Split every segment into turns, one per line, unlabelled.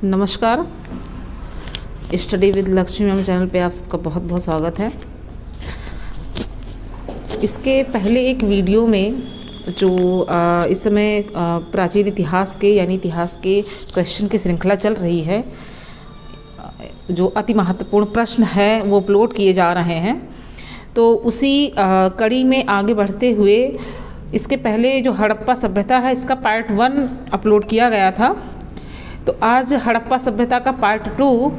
नमस्कार। Study with Lakshmi ma'am channel पे आप सबका बहुत बहुत स्वागत है। इसके पहले एक वीडियो में जो इस समय प्राचीन इतिहास के यानी इतिहास के क्वेश्चन की श्रृंखला चल रही है, जो अति महत्वपूर्ण प्रश्न है वो अपलोड किए जा रहे हैं। तो उसी कड़ी में आगे बढ़ते हुए इसके पहले जो हड़प्पा सभ्यता है इसका पार्ट 1 अपलोड किया गया था। तो आज हड़प्पा सभ्यता का पार्ट 2,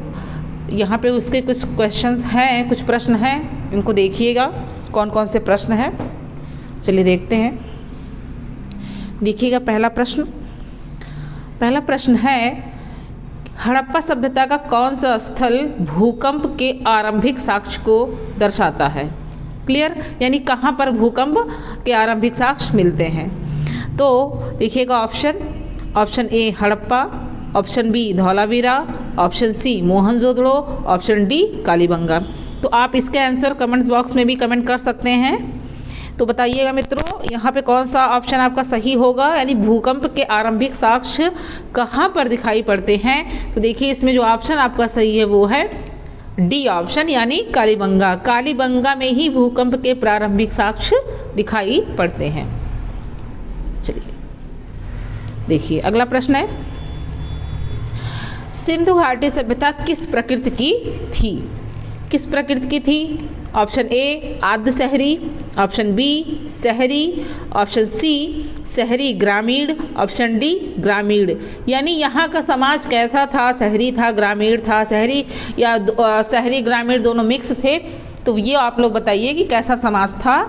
यहाँ पे उसके कुछ क्वेश्चंस हैं, कुछ प्रश्न हैं, इनको देखिएगा कौन कौन से प्रश्न हैं। चलिए देखते हैं। देखिएगा पहला प्रश्न है, हड़प्पा सभ्यता का कौन सा स्थल भूकंप के आरंभिक साक्ष्य को दर्शाता है। क्लियर, यानी कहाँ पर भूकंप के आरंभिक साक्ष्य मिलते हैं। तो देखिएगा option A Harappa, option B Dholavira, option C Mohenjodaro, option D Kalibangan. तो आप इसके आंसर कमेंट्स बॉक्स में भी कमेंट कर सकते हैं। तो बताइएगा मित्रों, यहाँ पे कौन सा ऑप्शन आपका सही होगा, यानी भूकंप के आरंभिक साक्ष्य कहाँ पर दिखाई पड़ते हैं। तो देखिए इसमें जो ऑप्शन आपका सही है वो है डी ऑप्शन, यानी कालीबंगा। कालीबंगा में ही भूकंप के प्रारंभिक साक्ष्य दिखाई पड़ते हैं। चलिए देखिए अगला प्रश्न है, सिंधु घाटी सभ्यता किस प्रकृति की थी। किस प्रकृति की थी। ऑप्शन ए आद्य शहरी, ऑप्शन बी शहरी, ऑप्शन सी शहरी ग्रामीण, ऑप्शन डी ग्रामीण। यानी यहाँ का समाज कैसा था, शहरी था, ग्रामीण था, शहरी या शहरी ग्रामीण दोनों मिक्स थे। तो ये आप लोग बताइए कि कैसा समाज था।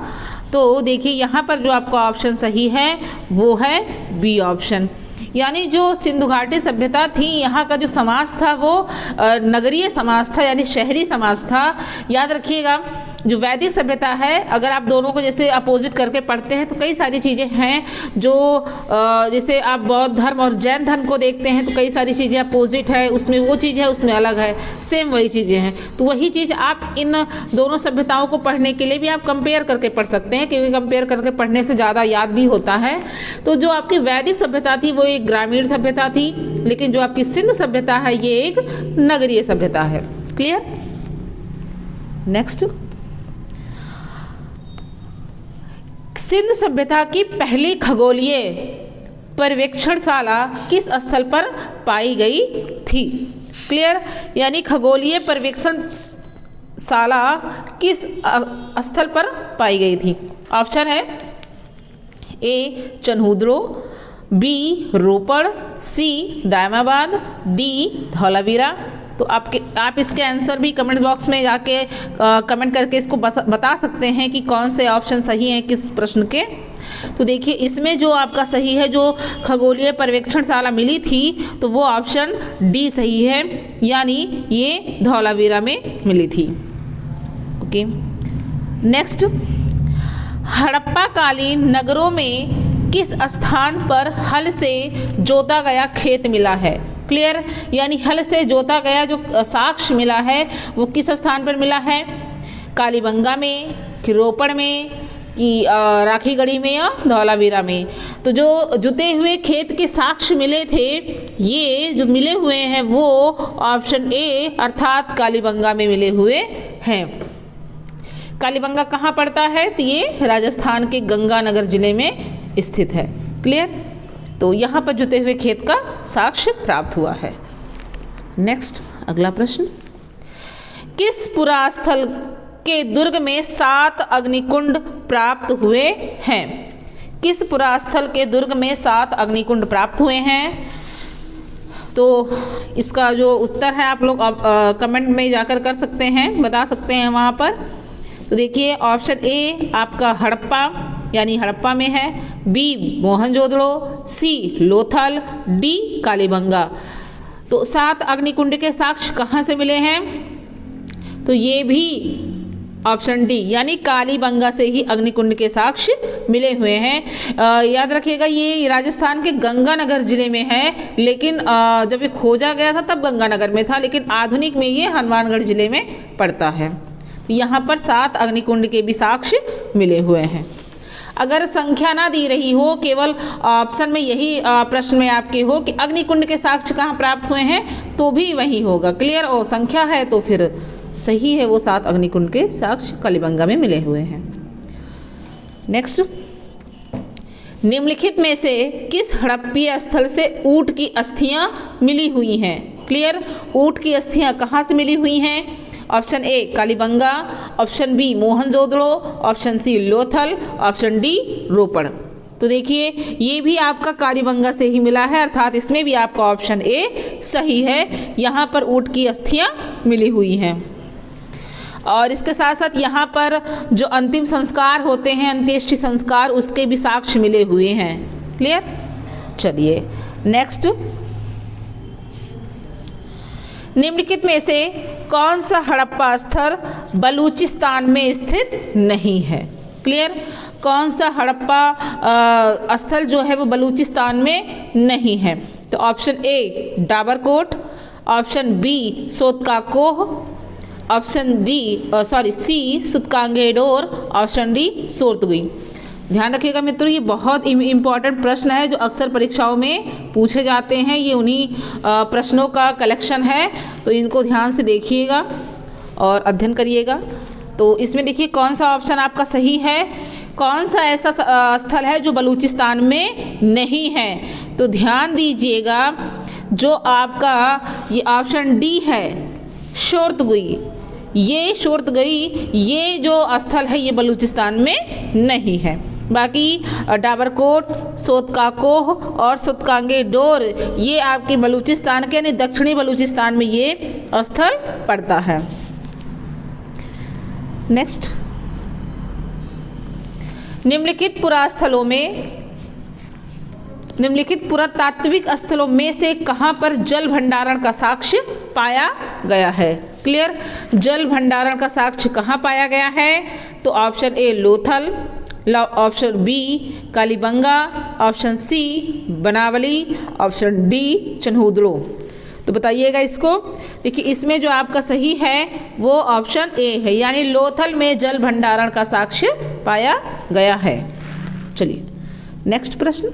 तो देखिए यहाँ पर जो आपका ऑप्शन सही है वो है बी ऑप्शन, यानी जो सिंधु घाटी सभ्यता थी यहाँ का जो समाज था वो नगरीय समाज था, यानी शहरी समाज था। याद रखिएगा जो वैदिक सभ्यता है, अगर आप दोनों को जैसे अपोजिट करके पढ़ते हैं तो कई सारी चीज़ें हैं जो जैसे आप बौद्ध धर्म और जैन धर्म को देखते हैं तो कई सारी चीज़ें अपोजिट है, उसमें वो चीज़ है उसमें अलग है, सेम वही चीज़ें हैं। तो वही चीज़ आप इन दोनों सभ्यताओं को पढ़ने के लिए भी आप कंपेयर करके पढ़ सकते हैं, क्योंकि कंपेयर करके पढ़ने से ज़्यादा याद भी होता है। तो जो आपकी वैदिक सभ्यता थी वो एक ग्रामीण सभ्यता थी, लेकिन जो आपकी सिंधु सभ्यता है ये एक नगरीय सभ्यता है। क्लियर। नेक्स्ट, सिंधु सभ्यता की पहली खगोलीय पर्यवेक्षणशाला किस स्थल पर पाई गई थी। क्लियर, यानी खगोलीय पर्यवेक्षणशाला किस स्थल पर पाई गई थी। ऑप्शन है ए चन्हूद्रो, बी रोपड़, सी दायमाबाद, डी धौलावीरा। तो आप इसके आंसर भी कमेंट बॉक्स में जाके कमेंट करके इसको बता सकते हैं कि कौन से ऑप्शन सही हैं किस प्रश्न के। तो देखिए इसमें जो आपका सही है, जो खगोलीय पर्यवेक्षणशाला मिली थी तो वो ऑप्शन डी सही है, यानी ये धौलावीरा में मिली थी। ओके। नेक्स्ट, हड़प्पा कालीन नगरों में किस स्थान पर हल से जोता गया खेत मिला है। क्लियर, यानी हल से जोता गया जो साक्ष्य मिला है वो किस स्थान पर मिला है। कालीबंगा में, कि रोपड़ में, कि राखीगढ़ी में या धौलावीरा में। तो जो जुते हुए खेत के साक्ष्य मिले थे, ये जो मिले हुए हैं वो ऑप्शन ए अर्थात कालीबंगा में मिले हुए हैं। कालीबंगा कहाँ पड़ता है, तो ये राजस्थान के गंगानगर जिले में स्थित है। क्लियर, तो यहाँ पर जुते हुए खेत का साक्ष्य प्राप्त हुआ है। नेक्स्ट अगला प्रश्न, किस पुरास्थल के दुर्ग में 7 अग्निकुंड प्राप्त हुए हैं। किस पुरास्थल के दुर्ग में 7 अग्निकुंड प्राप्त हुए हैं। तो इसका जो उत्तर है आप लोग कमेंट में जाकर कर सकते हैं, बता सकते हैं वहाँ पर। तो देखिए ऑप्शन ए आपका हड़प्पा यानी हड़प्पा में है, बी मोहनजोदड़ो, सी लोथल, डी कालीबंगा। तो 7 अग्निकुंड के साक्ष्य कहाँ से मिले हैं, तो ये भी ऑप्शन डी यानी कालीबंगा से ही अग्निकुंड के साक्ष्य मिले हुए हैं। याद रखिएगा ये राजस्थान के गंगानगर जिले में है, लेकिन जब ये खोजा गया था तब गंगानगर में था, लेकिन आधुनिक में ये हनुमानगढ़ जिले में पड़ता है। तो यहाँ पर 7 अग्निकुंड के भी साक्ष्य मिले हुए हैं। अगर संख्या ना दी रही हो, केवल ऑप्शन में यही प्रश्न में आपके हो कि अग्निकुंड के साक्ष्य कहाँ प्राप्त हुए हैं, तो भी वही होगा। क्लियर? और संख्या है तो फिर सही है, वो 7 अग्निकुंड के साक्ष्य कलिबंगा में मिले हुए हैं। नेक्स्ट, निम्नलिखित में से किस हड़प्पीय स्थल से ऊंट की अस्थियां मिली हुई हैं? क्लियर? ऊंट की अस्थियां कहाँ से मिली हुई हैं? Option A Kalibangan, option B Mohenjodaro, option C Lothal, option D Ropar. तो देखिए ये भी आपका कालीबंगा से ही मिला है, अर्थात इसमें भी आपका ऑप्शन ए सही है। यहाँ पर ऊंट की अस्थियां मिली हुई हैं। और इसके साथ साथ यहाँ पर जो अंतिम संस्कार होते हैं, अंत्येष्टि संस्कार, उसके भी साक्ष्य मिले हुए हैं। क्लियर? चलिए नेक्स्ट, निम्नलिखित में से कौन सा हड़प्पा स्थल बलूचिस्तान में स्थित नहीं है? क्लियर? कौन सा हड़प्पा स्थल जो है वो बलूचिस्तान में नहीं है? तो option A Dabarkot, option B Sotkakoh, option C Sutkagendor, option D Shortugai. ध्यान रखिएगा मित्रों, ये बहुत इम्पॉर्टेंट प्रश्न है जो अक्सर परीक्षाओं में पूछे जाते हैं। ये उन्हीं प्रश्नों का कलेक्शन है, तो इनको ध्यान से देखिएगा और अध्ययन करिएगा। तो इसमें देखिए कौन सा ऑप्शन आपका सही है, कौन सा ऐसा स्थल है जो बलूचिस्तान में नहीं है। तो ध्यान दीजिएगा, जो आपका ये ऑप्शन डी है शोर्तगुई, ये शोर्तगुई, ये जो स्थल है ये बलूचिस्तान में नहीं है। बाकी डाबरकोट, सोतकाकोह और सुतकांगेडोर ये आपके बलूचिस्तान के यानी दक्षिणी बलूचिस्तान में ये स्थल पड़ता है। नेक्स्ट, निम्नलिखित पुरातात्विक स्थलों में से कहाँ पर जल भंडारण का साक्ष्य पाया गया है? क्लियर? जल भंडारण का साक्ष्य कहाँ पाया गया है? तो option A Lothal, option B Kalibangan, option C Banawali, option D Chanhudaro. तो बताइएगा इसको। देखिए इसमें जो आपका सही है वो ऑप्शन ए है, यानी लोथल में जल भंडारण का साक्ष्य पाया गया है। चलिए नेक्स्ट प्रश्न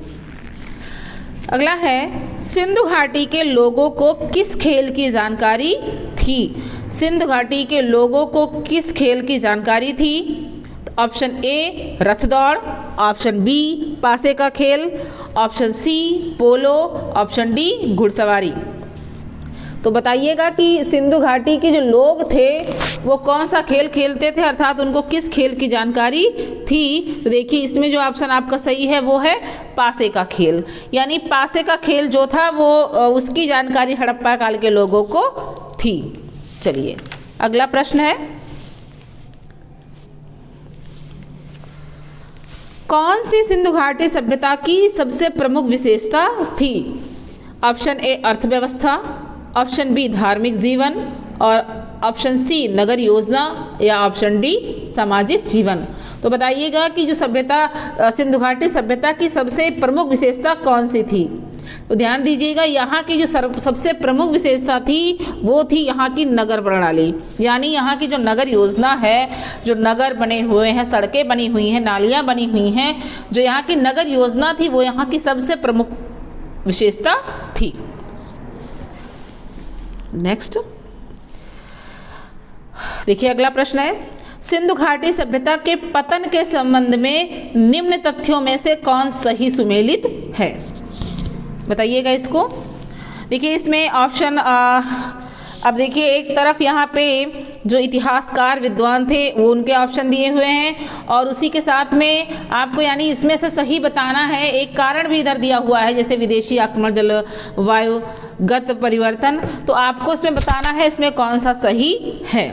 अगला है, सिंधु घाटी के लोगों को किस खेल की जानकारी थी? सिंधु घाटी के लोगों को किस खेल की जानकारी थी? ऑप्शन ए रथ दौड़, ऑप्शन बी पासे का खेल, ऑप्शन सी पोलो, ऑप्शन डी घुड़सवारी। तो बताइएगा कि सिंधु घाटी के जो लोग थे वो कौन सा खेल खेलते थे, अर्थात उनको किस खेल की जानकारी थी। तो देखिए इसमें जो ऑप्शन आपका सही है वो है पासे का खेल, यानी पासे का खेल जो था वो उसकी जानकारी हड़प्पा काल के लोगों को थी। चलिए अगला प्रश्न है, कौन सी सिंधु घाटी सभ्यता की सबसे प्रमुख विशेषता थी? ऑप्शन ए अर्थव्यवस्था, ऑप्शन बी धार्मिक जीवन, और ऑप्शन सी नगर योजना, या ऑप्शन डी सामाजिक जीवन। तो बताइएगा कि जो सभ्यता सिंधु घाटी सभ्यता की सबसे प्रमुख विशेषता कौन सी थी? तो ध्यान दीजिएगा, यहाँ की जो सबसे प्रमुख विशेषता थी वो थी यहाँ की नगर प्रणाली, यानी यहाँ की जो नगर योजना है, जो नगर बने हुए हैं, सड़कें बनी हुई हैं, नालियाँ बनी हुई हैं, जो यहाँ की नगर योजना थी वो यहाँ की सबसे प्रमुख विशेषता थी। नेक्स्ट देखिए अगला प्रश्न है, सिंधु घाटी सभ्यता के पतन के संबंध में निम्न तथ्यों में से कौन सही सुमेलित है? बताइएगा इसको। देखिए इसमें ऑप्शन अब देखिए एक तरफ यहाँ पे जो इतिहासकार विद्वान थे वो उनके ऑप्शन दिए हुए हैं, और उसी के साथ में आपको यानी इसमें से सही बताना है। एक कारण भी इधर दिया हुआ है, जैसे विदेशी आक्रमण, जलवायुगत परिवर्तन, तो आपको इसमें बताना है इसमें कौन सा सही है।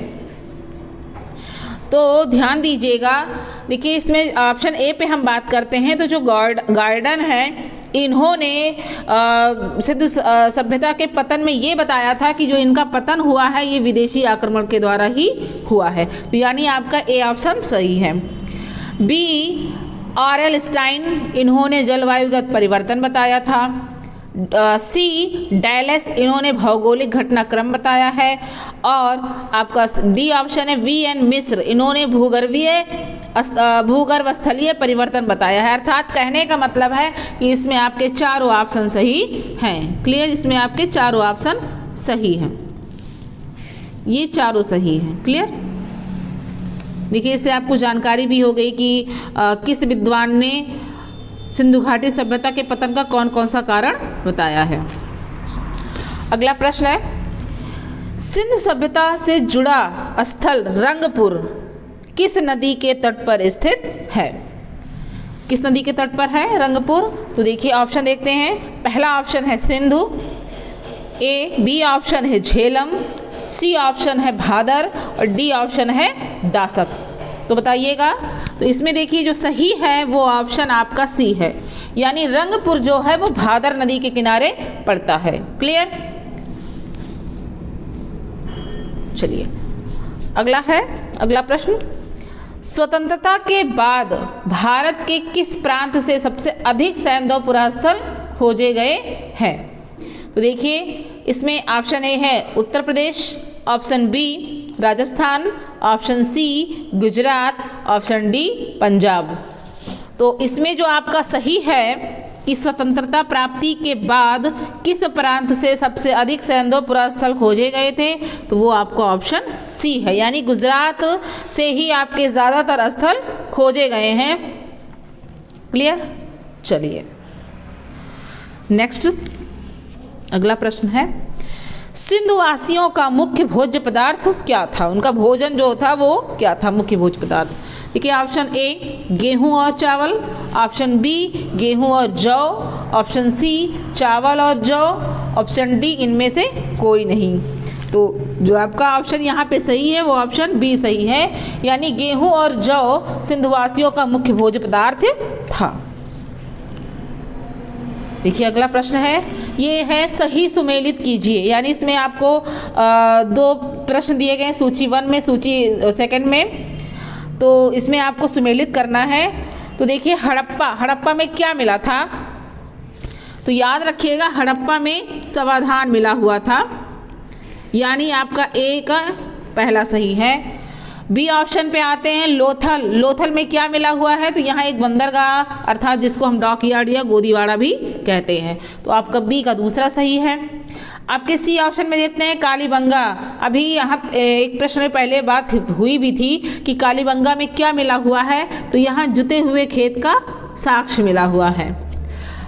तो ध्यान दीजिएगा, देखिए इसमें ऑप्शन ए पे हम बात करते हैं, तो जो गार्डन है इन्होंने सिंधु सभ्यता के पतन में ये बताया था कि जो इनका पतन हुआ है ये विदेशी आक्रमण के द्वारा ही हुआ है, तो यानी आपका ए ऑप्शन सही है। B R.L. स्टाइन, इन्होंने जलवायुगत परिवर्तन बताया था। सी डैलेस, इन्होंने भौगोलिक घटनाक्रम बताया है। और आपका डी ऑप्शन है V.N. मिश्र, इन्होंने भूगर्भीय भूगर्भ स्थलीय परिवर्तन बताया है। अर्थात कहने का मतलब है कि इसमें आपके चारों ऑप्शन सही हैं। क्लियर, इसमें आपके चारों ऑप्शन सही हैं, ये चारों सही हैं। क्लियर, देखिए इससे आपको जानकारी भी हो गई कि किस विद्वान ने सिंधु घाटी सभ्यता के पतन का कौन कौन सा कारण बताया है। अगला प्रश्न है, सिंधु सभ्यता से जुड़ा स्थल रंगपुर किस नदी के तट पर स्थित है? किस नदी के तट पर है रंगपुर? तो देखिए ऑप्शन देखते हैं। पहला ऑप्शन है सिंधु, ए, बी ऑप्शन है झेलम, सी ऑप्शन है भादर और डी ऑप्शन है दासक। तो बताइएगा। तो इसमें देखिए जो सही है वो ऑप्शन आपका सी है, यानी रंगपुर जो है वो भादर नदी के किनारे पड़ता है। क्लियर, चलिए अगला है, अगला प्रश्न, स्वतंत्रता के बाद भारत के किस प्रांत से सबसे अधिक सैंधव पुरास्थल खोजे गए हैं? तो देखिए इसमें ऑप्शन ए है Uttar Pradesh, option B Rajasthan, option C Gujarat, option D Punjab. तो इसमें जो आपका सही है कि स्वतंत्रता प्राप्ति के बाद किस प्रांत से सबसे अधिक सैंधव पुरास्थल खोजे गए थे, तो वो आपका ऑप्शन सी है, यानी गुजरात से ही आपके ज़्यादातर स्थल खोजे गए हैं। क्लियर, चलिए नेक्स्ट अगला प्रश्न है, सिंधुवासियों का मुख्य भोज्य पदार्थ क्या था? उनका भोजन जो था वो क्या था, मुख्य भोज्य पदार्थ? देखिए ऑप्शन ए गेहूं और चावल, ऑप्शन बी गेहूं और जौ, ऑप्शन सी चावल और जौ, ऑप्शन डी इनमें से कोई नहीं। तो जो आपका ऑप्शन यहाँ पे सही है वो ऑप्शन बी सही है, यानी गेहूं और जौ सिंधुवासियों का मुख्य भोज्य पदार्थ था। देखिए अगला प्रश्न है, ये है सही सुमेलित कीजिए, यानी इसमें आपको दो प्रश्न दिए गए हैं, सूची 1 में, सूची सेकंड में। तो इसमें आपको सुमेलित करना है। तो देखिए हड़प्पा में क्या मिला था? तो याद रखिएगा हड़प्पा में समाधान मिला हुआ था, यानी आपका ए का पहला सही है। बी ऑप्शन पे आते हैं लोथल में क्या मिला हुआ है? तो यहाँ एक बंदरगाह, अर्थात जिसको हम डॉक यार्ड या गोदीवाड़ा भी कहते हैं, तो आपका बी का दूसरा सही है। आपके सी ऑप्शन में देखते हैं कालीबंगा। अभी यहाँ एक प्रश्न में पहले बात हुई भी थी कि कालीबंगा में क्या मिला हुआ है, तो यहाँ जुते हुए खेत का साक्ष्य मिला हुआ है।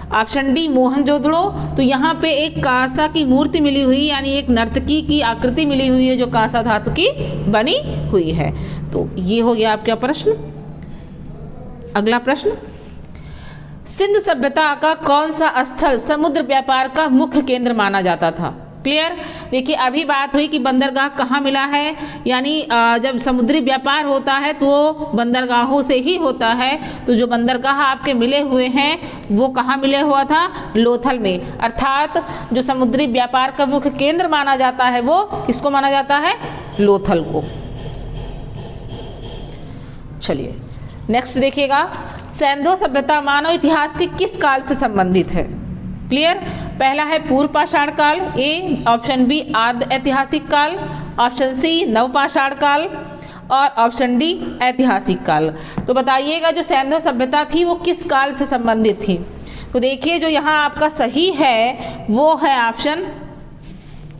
ऑप्शन डी मोहनजोदड़ो, तो यहाँ पे एक कांसा की मूर्ति मिली हुई, यानी एक नर्तकी की आकृति मिली हुई है जो कांसा धातु की बनी हुई है। तो ये हो गया आपका प्रश्न। अगला प्रश्न, सिंधु सभ्यता का कौन सा स्थल समुद्र व्यापार का मुख्य केंद्र माना जाता था? क्लियर, देखिए अभी बात हुई कि बंदरगाह कहाँ मिला है, यानी जब समुद्री व्यापार होता है तो वो बंदरगाहों से ही होता है। तो जो बंदरगाह आपके मिले हुए हैं वो कहाँ मिले हुआ था? लोथल में। अर्थात जो समुद्री व्यापार का मुख्य केंद्र माना जाता है वो किसको माना जाता है? लोथल को। चलिए नेक्स्ट देखिएगा, सैंधव सभ्यता मानव इतिहास के किस काल से संबंधित है? क्लियर, पहला है पूर्व पाषाण काल, ए, ऑप्शन बी आद्य ऐतिहासिक काल, ऑप्शन सी नवपाषाण काल और ऑप्शन डी ऐतिहासिक काल। तो बताइएगा जो सैंधव सभ्यता थी वो किस काल से संबंधित थी? तो देखिए जो यहाँ आपका सही है वो है ऑप्शन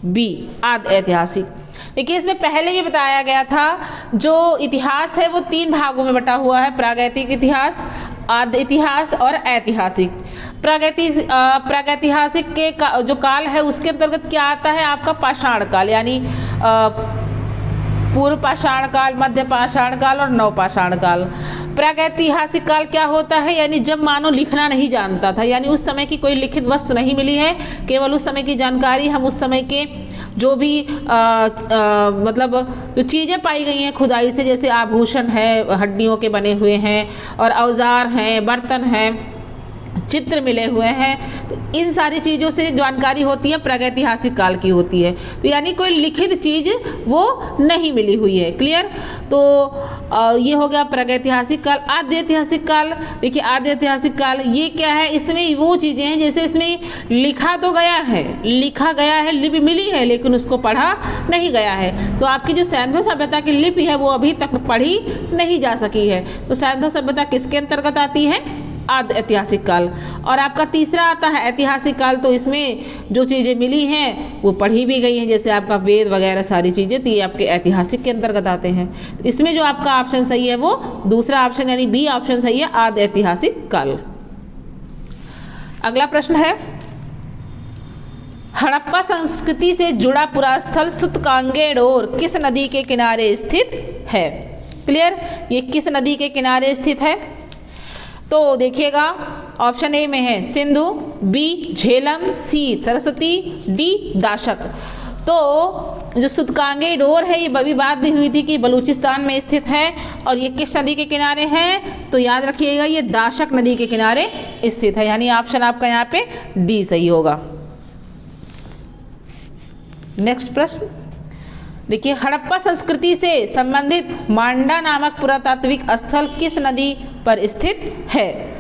बी आद्य ऐतिहासिक। देखिए इसमें पहले भी बताया गया था जो इतिहास है वो 3 भागों में बटा हुआ है, प्रागैतिक इतिहास, आद्य इतिहास और ऐतिहासिक। प्रागैतिहासिक के जो काल है उसके अंतर्गत क्या आता है? आपका पाषाण काल, यानी पूर्व पाषाण काल, मध्य पाषाण काल और नवपाषाण काल। प्रागैतिहासिक काल क्या होता है? यानी जब मानव लिखना नहीं जानता था, यानी उस समय की कोई लिखित वस्तु नहीं मिली है, केवल उस समय की जानकारी हम उस समय के जो भी मतलब जो चीज़ें पाई गई हैं खुदाई से, जैसे आभूषण है हड्डियों के बने हुए हैं और औजार हैं, बर्तन हैं, चित्र मिले हुए हैं। तो इन सारी चीज़ों से जानकारी होती है प्रागैतिहासिक काल की होती है। तो यानी कोई लिखित चीज़ वो नहीं मिली हुई है। क्लियर। तो ये हो गया प्रागैतिहासिक काल। आद्य ऐतिहासिक काल, देखिए आद्य ऐतिहासिक काल ये क्या है, इसमें वो चीज़ें हैं जैसे इसमें लिखा तो गया है, लिखा गया है, लिपि मिली है लेकिन उसको पढ़ा नहीं गया है। तो आपकी जो सैंधव सभ्यता की लिपि है वो अभी तक पढ़ी नहीं जा सकी है। तो सैंधव सभ्यता किसके अंतर्गत आती है? आद्य ऐतिहासिक काल। और आपका तीसरा आता है ऐतिहासिक काल। तो इसमें जो चीज़ें मिली हैं वो पढ़ी भी गई हैं, जैसे आपका वेद वगैरह सारी चीज़ें, तो ये आपके ऐतिहासिक के अंतर्गत आते हैं। तो इसमें जो आपका ऑप्शन सही है वो दूसरा ऑप्शन यानी बी ऑप्शन सही है, आद्य ऐतिहासिक काल। अगला प्रश्न है, हड़प्पा संस्कृति से जुड़ा पुरास्थल सूतकांगेडोर किस नदी के किनारे स्थित है? क्लियर। ये किस नदी के किनारे स्थित है? तो देखिएगा ऑप्शन ए में है सिंधु, बी झेलम, सी सरस्वती, डी दाशक। तो जो सूतकांगेडोर है ये अभी बात दी हुई थी कि बलूचिस्तान में स्थित है और ये किस नदी के किनारे है? तो याद रखिएगा ये दाशक नदी के किनारे स्थित है, यानी ऑप्शन आपका यहाँ पे डी सही होगा। नेक्स्ट प्रश्न देखिए, हड़प्पा संस्कृति से संबंधित मांडा नामक पुरातात्विक स्थल किस नदी पर स्थित है?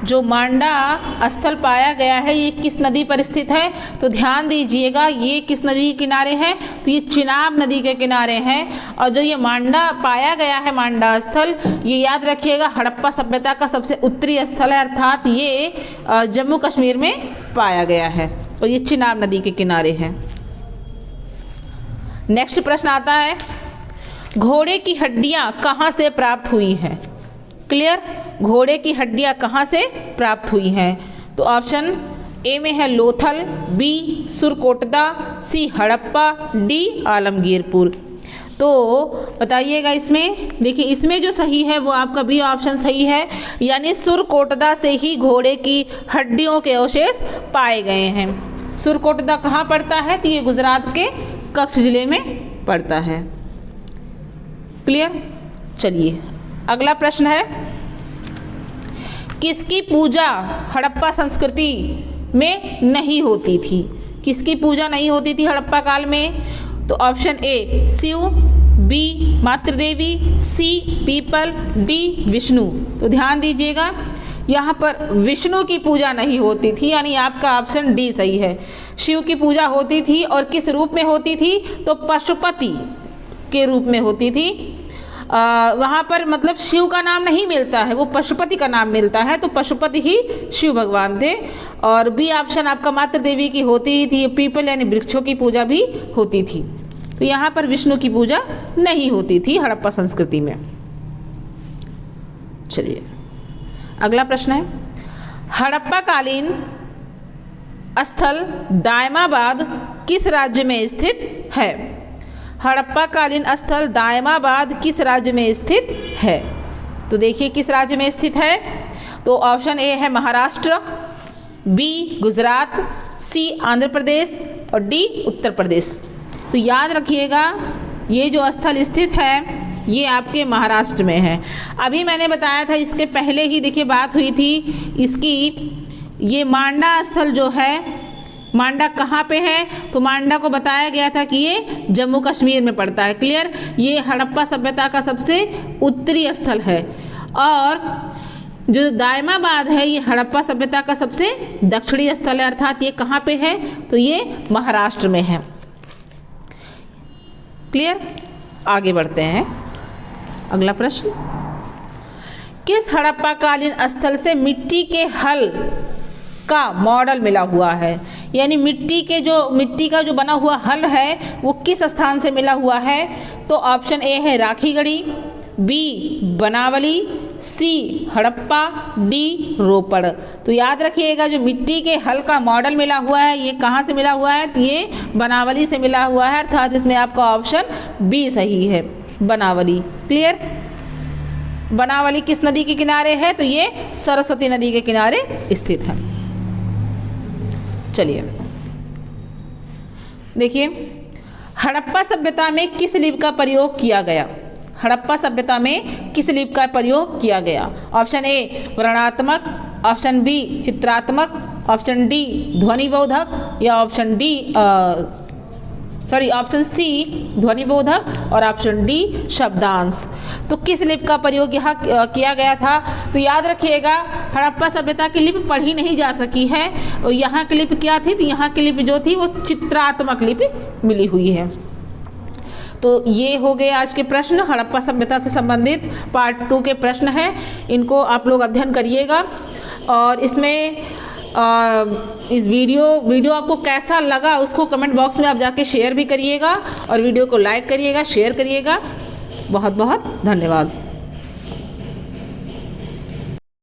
जो मांडा स्थल पाया गया है ये किस नदी पर स्थित है? तो ध्यान दीजिएगा ये किस नदी के किनारे है? तो ये चिनाब नदी के किनारे है। और जो ये मांडा पाया गया है, मांडा स्थल, ये याद रखिएगा हड़प्पा सभ्यता का सबसे उत्तरी स्थल है, अर्थात ये जम्मू कश्मीर में पाया गया है और ये चिनाब नदी के किनारे है। नेक्स्ट प्रश्न आता है, घोड़े की हड्डियां कहाँ से प्राप्त हुई हैं? क्लियर। घोड़े की हड्डियां कहाँ से प्राप्त हुई हैं? तो ऑप्शन ए में है लोथल, बी सुरकोटदा, सी हड़प्पा, डी आलमगीरपुर। तो बताइएगा इसमें, देखिए इसमें जो सही है वो आपका बी ऑप्शन सही है, यानी सुरकोटदा से ही घोड़े की हड्डियों के अवशेष पाए गए हैं। सुरकोटदा कहाँ पड़ता है? तो ये गुजरात के कच्छ जिले में पड़ता है। क्लियर। चलिए अगला प्रश्न है, किसकी पूजा हड़प्पा संस्कृति में नहीं होती थी? किसकी पूजा नहीं होती थी हड़प्पा काल में? तो ऑप्शन ए शिव, बी मातृदेवी, सी पीपल, डी विष्णु। तो ध्यान दीजिएगा यहाँ पर विष्णु की पूजा नहीं होती थी, यानी आपका ऑप्शन डी सही है। शिव की पूजा होती थी और किस रूप में होती थी? तो पशुपति के रूप में होती थी। वहाँ पर मतलब शिव का नाम नहीं मिलता है, वो पशुपति का नाम मिलता है, तो पशुपति ही शिव भगवान थे। और बी ऑप्शन आपका मातृ देवी की होती ही थी, पीपल यानी वृक्षों की पूजा भी होती थी। तो यहाँ पर विष्णु की पूजा नहीं होती थी हड़प्पा संस्कृति में। चलिए अगला प्रश्न है, हड़प्पा कालीन स्थल दायमाबाद किस राज्य में स्थित है? हड़प्पा कालीन स्थल दायमाबाद किस राज्य में स्थित है? तो देखिए किस राज्य में स्थित है? तो ऑप्शन ए है महाराष्ट्र, बी गुजरात, सी आंध्र प्रदेश और डी उत्तर प्रदेश। तो याद रखिएगा ये जो स्थल स्थित है ये आपके महाराष्ट्र में है। अभी मैंने बताया था, इसके पहले ही देखिए बात हुई थी इसकी, ये मांडा स्थल जो है, मांडा कहाँ पे है? तो मांडा को बताया गया था कि ये जम्मू कश्मीर में पड़ता है। क्लियर। ये हड़प्पा सभ्यता का सबसे उत्तरी स्थल है। और जो दायमाबाद है ये हड़प्पा सभ्यता का सबसे दक्षिणी स्थल है, अर्थात ये कहाँ पे है? तो ये महाराष्ट्र में है। क्लियर। आगे बढ़ते हैं, अगला प्रश्न, किस हड़प्पा कालीन स्थल से मिट्टी के हल का मॉडल मिला हुआ है? यानी मिट्टी का जो बना हुआ हल है वो किस स्थान से मिला हुआ है? तो ऑप्शन ए है राखीगढ़ी, बी बनावली, सी हड़प्पा, डी रोपड़। तो याद रखिएगा जो मिट्टी के हल का मॉडल मिला हुआ है ये कहाँ से मिला हुआ है? तो ये बनावली से मिला हुआ है, अर्थात इसमें आपका ऑप्शन बी सही है, बनावली। क्लियर। बनावली किस नदी के किनारे है? तो ये सरस्वती नदी के किनारे स्थित है। चलिए देखिए, हड़प्पा सभ्यता में किस लिपि का प्रयोग किया गया? हड़प्पा सभ्यता में किस लिपि का प्रयोग किया गया? ऑप्शन ए वर्णात्मक, ऑप्शन बी चित्रात्मक, ऑप्शन डी ध्वनिबोधक या ऑप्शन ऑप्शन सी ध्वनिबोधक और ऑप्शन डी शब्दांश। तो किस लिपि का प्रयोग यहाँ किया गया था? तो याद रखिएगा, हड़प्पा सभ्यता की लिपि पढ़ी नहीं जा सकी है और यहाँ की लिपि क्या थी? तो यहाँ की लिपि जो थी वो चित्रात्मक लिपि मिली हुई है। तो ये हो गए आज के प्रश्न, हड़प्पा सभ्यता से संबंधित पार्ट 2 के प्रश्न हैं। इनको आप लोग अध्ययन करिएगा और इसमें इस वीडियो आपको कैसा लगा उसको कमेंट बॉक्स में आप जाके शेयर भी करिएगा और वीडियो को लाइक करिएगा, शेयर करिएगा। बहुत बहुत धन्यवाद।